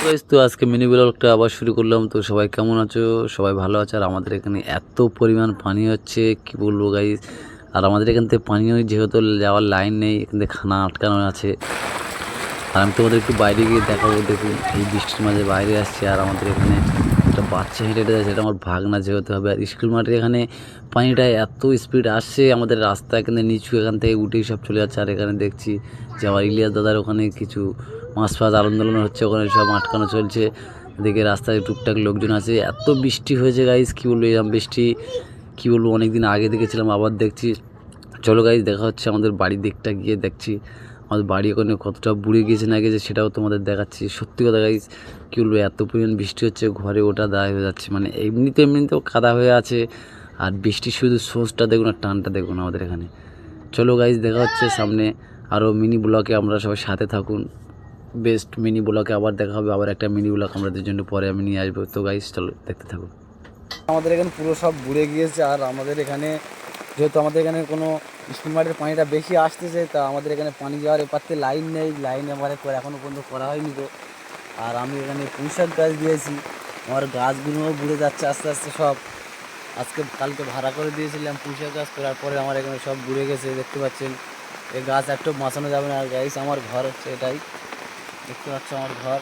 Guys তো আজকে mini ব্লগটা আবার শুরু করলাম। তো সবাই কেমন আছো? সবাই ভালো আছে। আর আমাদের এখানে এত পরিমাণ পানি হচ্ছে কি বলবো গাইস। আর আমাদের এখান থেকে পানি যেহেতু যাওয়ার লাইন নেই, এখান থেকে খানা আটকানো আছে। আর আমি তোমাদের একটু বাইরে গিয়ে দেখাবো। দেখুন এই বৃষ্টির মাঝে বাইরে আসছে, আর আমাদের এখানে একটা বাচ্চা হেঁটে হেঁটে যাচ্ছে, এটা আমার ভাগনা যেহেতু হবে। আর স্কুল মাঠের এখানে পানিটা এত স্পিড আসছে, আমাদের রাস্তা এখানে নিচু, এখান থেকে উঠেই সব চলে যাচ্ছে। আর এখানে দেখছি যে আমার ইলিয়াস দাদার ওখানে কিছু মাছ ফাছ আন্দোলন হচ্ছে, ওখানে সব আটকানো চলছে। এদিকে রাস্তায় টুকটাক লোকজন আছে। এত বৃষ্টি হয়েছে গাইস কী বলবো, এরকম বৃষ্টি কী বলবো অনেক দিন আগে দেখেছিলাম, আবার দেখছি। চলো গাইস দেখা হচ্ছে আমাদের বাড়ির দিকটা গিয়ে দেখছি আমাদের বাড়ি ওখানে কতটা বুড়ে গিয়েছে না গেছে সেটাও তোমাদের দেখাচ্ছি। সত্যি কথা গাইস কী বলবো, এত পরিমাণ বৃষ্টি হচ্ছে, ঘরে ওটা দায় হয়ে যাচ্ছে। মানে এমনিতেও কাদা হয়ে আছে, আর বৃষ্টির শুধু সোর্সটা দেখুন আর টানটা দেখুন আমাদের এখানে। চলো গাইস দেখা হচ্ছে সামনে আরও মিনি ব্লকে, আমরা সবাই সাথে থাকুন। বেস্ট মিনি ব্লকে আবার দেখা হবে, আবার একটা মিনি ব্লক আমাদের জন্য পরে আমি নিয়ে আসবো। তো গাইস চলো দেখতে থাকুন। আমাদের এখানে পুরো সব বুড়ে গিয়েছে। আর আমাদের এখানে যেহেতু আমাদের এখানে কোনো স্কুল মাঠের পানিটা বেশি আসতেছে, তা আমাদের এখানে পানি যাওয়ার এপারতে লাইন নেই, লাইন এবারে এখনও পর্যন্ত করা হয়নি তো। আর আমি এখানে পুঁইশাক গাছ দিয়েছি, আমার গাছগুলোও বুড়ে যাচ্ছে আস্তে আস্তে সব। কালকে ভাড়া করে দিয়েছিলাম পুঁইশাক গাছ, করার পরে আমার এখানে সব বুড়ে গেছে, দেখতে পাচ্ছেন। এই গাছ একটু বাঁচানো যাবে না। আর গাইস আমার ঘর হচ্ছে এটাই, দেখতে পাচ্ছ আমার ঘর।